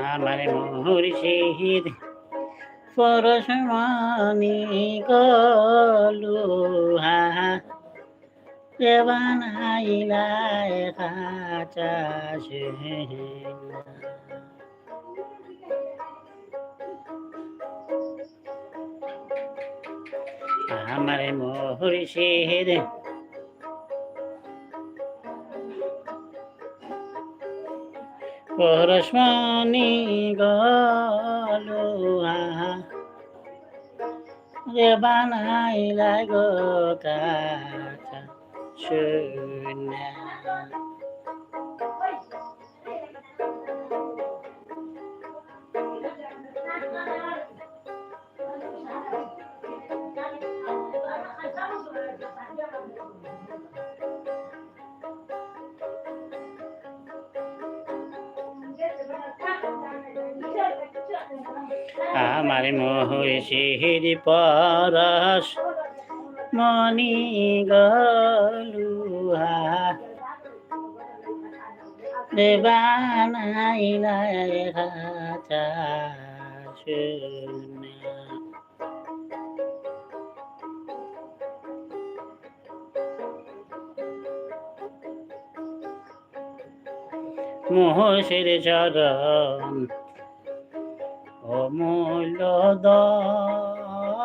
আমার মুর্শিদ পরশমণি গলু রে বানাইলা খাঁচা আমার মুর্শিদ পরশমণি গলু রে বানাইলা গো কাঁচা সোনা আমার মুর্শিদ পরশ মণি গলুহা রে বানাইলা খাঁচা সোনা মুর্শিদ চরণ অমূল্য দান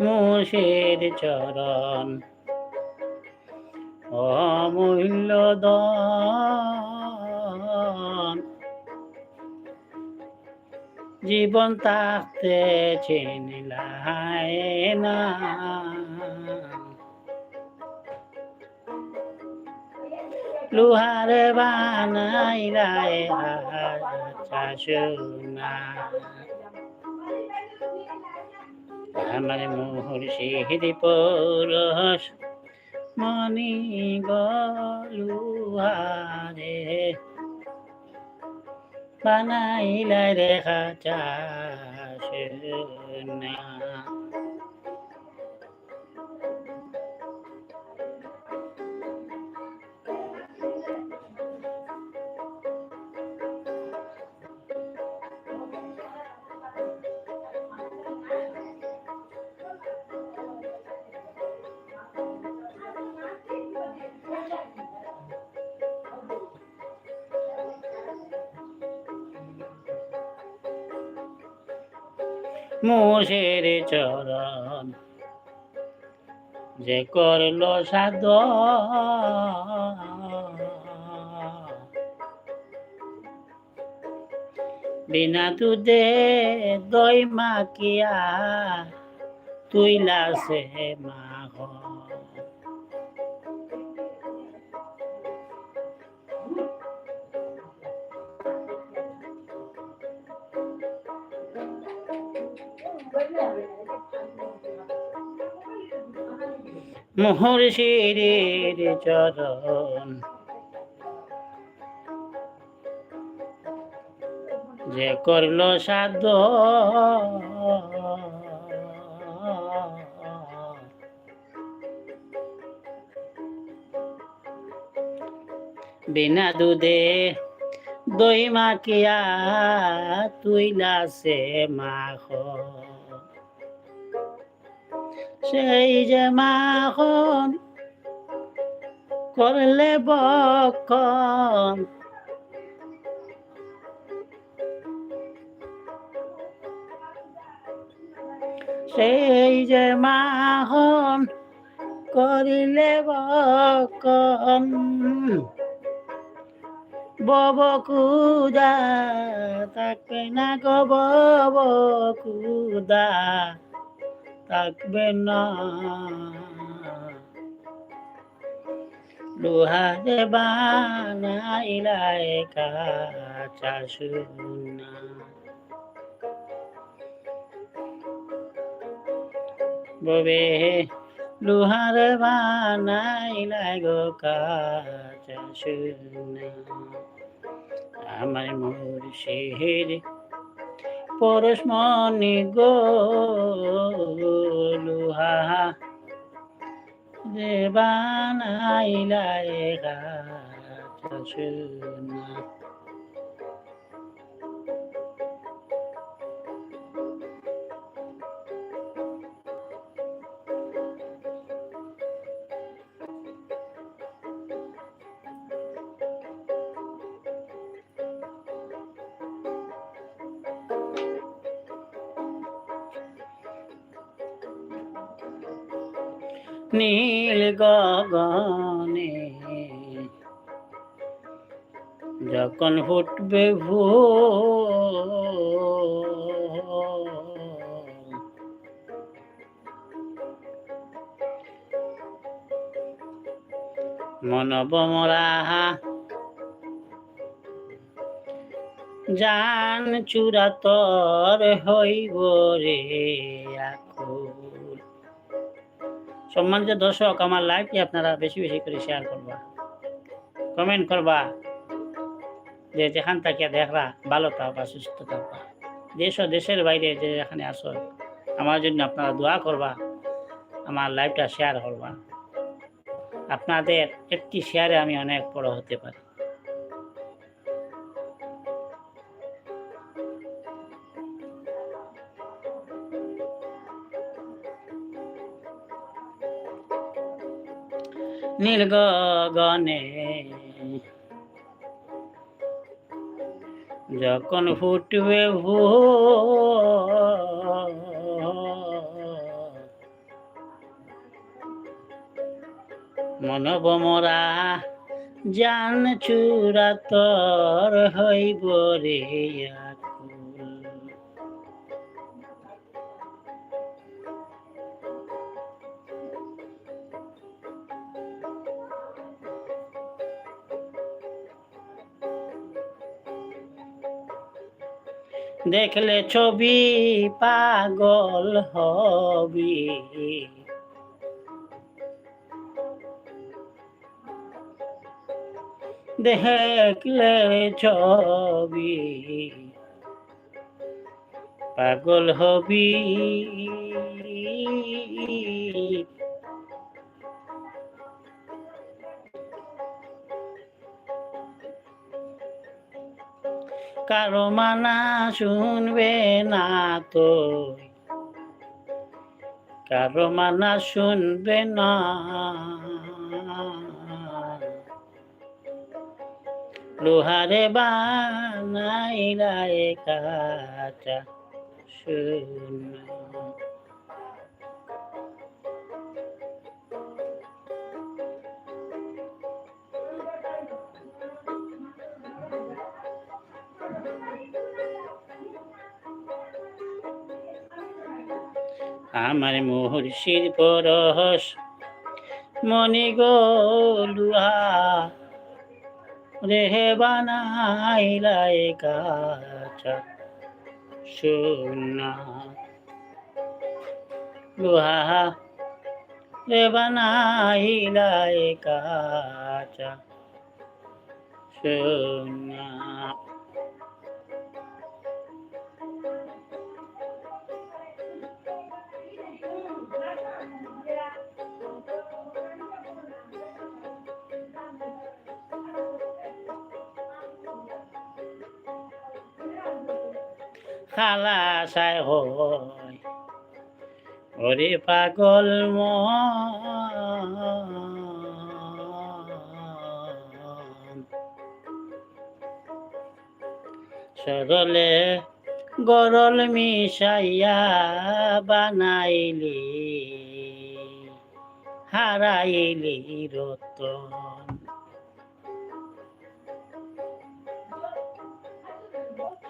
মুর্শিদ চরণ অমূল্য দান জীবন থাকতে চিনিলাই না লোহার বানাইলাই খাঁচা সোনা আমার মুর্শিদ পরশ মণি গলুহারে বানাইলাই রে খাঁচা সোনা মুর্শিদ চরণ যে করলো সাধন বিনা দুধে দই মাখিয়া তুইলাছে মাখ মুর্শিদের চরণ যে করলো সাধন বিনা দুধে দই মাখিয়া তুইলাছে মাখ সেই যে মাখন করলে বক্ষণ সেই যে মাখন করিলে বক্ষণ ববকুদা থাকবে না গো ববকুদা থাকবে না লোহারে বানাইলাই খাঁচা সোনা ববে লোহার বানাইলাই গো খাঁচা সোনা আমার মুর্শিদ পরশমণি গলুহা যে বানাইলা খাঁচা সোনা। নীল গগনে যখন ফুটবে মনবমরা জান চূড়াতর হইব রে আকুল। সম্মানিত দর্শক, আমার লাইভটি আপনারা বেশি বেশি করে শেয়ার করবা, কমেন্ট করবা, যে যেখান থেকে দেখরা ভালো থাকবা, সুস্থ থাকবা। দেশ ও দেশের বাইরে যে এখানে আসো, আমার জন্য আপনারা দোয়া করবা, আমার লাইভটা শেয়ার করবা। আপনাদের একটি শেয়ারে আমি অনেক বড় হতে পারি। নীল গগনে যখন ফুটবে মনবমরা জান চূড়াতর হইব রে আকুল। দেখলে ছবি পাগল হবি, দেখলে ছবি পাগল হবি। কারো মানা শুনবে না তো, কারো মানা শুনবে না। লোহারে বানাইলা খাঁচা সোনা। আমার মুর্শিদ পরশ মনি গো লুহা রে বানাইলা খাঁচা সোনা। লুহা রে বানাইলা খাঁচা সোনা। খালাসায় হয় ওরে পাগল মন, সরলে গরল মিশাইয়া বানাইলি হারাইলি রতন।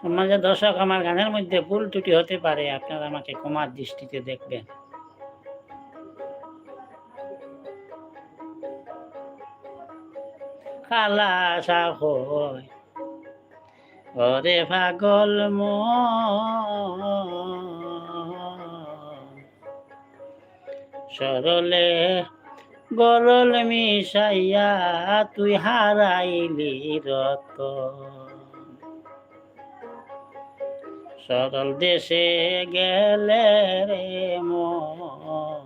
সমাজের দর্শক, আমার গানের মধ্যে ভুল ত্রুটি হতে পারে, আপনারা আমাকে ক্ষমার দৃষ্টিতে দেখবেন। খালাসা হয় ওরে পাগল মন, সরলে গরল মিশাইয়া তুই হারাইলি রতন। সরল দেশে গেলে রে মন,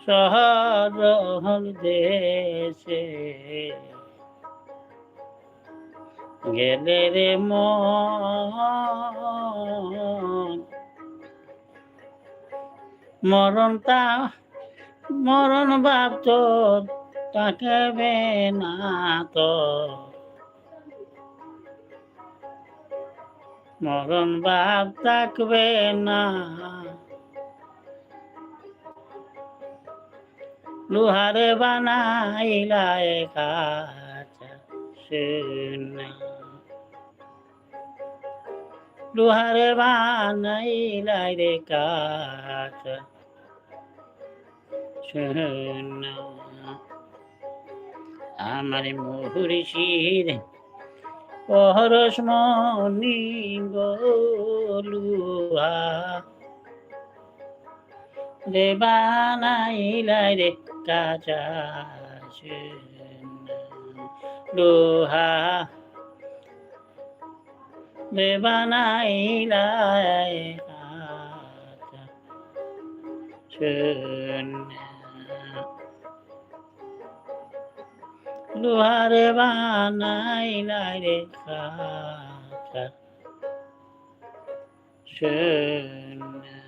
শহর দেশে গেলে রে মরণটা মরণ ভাব তো তাকে না তো মরণ ভাব থাকবে না লোহারে বানাইলা কাঁচা সোনা লোহারে বানাইলা রে কাঁচা সোনা আমার মুর্শিদ পরশমণি গোলুহা রে বানাইলাই রে কাঁচা লোহা রে বানাইলাই কাঁচা লোহারে বানাইলাই রে কাঁচা সোনা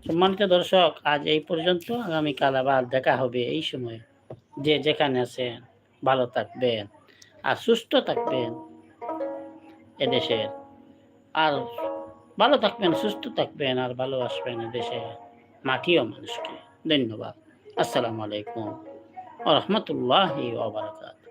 সম্মানিত দর্শক, আজ এই পর্যন্ত। আগামীকাল আবার দেখা হবে এই সময়। যে যেখানে আছেন ভালো থাকবেন আর সুস্থ থাকবেন এদেশের, আর ভালো থাকবেন, সুস্থ থাকবেন আর ভালোবাসবেন এদেশের মাটি ও মানুষকে। ধন্যবাদ। আসসালামু আলাইকুম ওয়া রাহমাতুল্লাহি ওয়া বারাকাতুহু।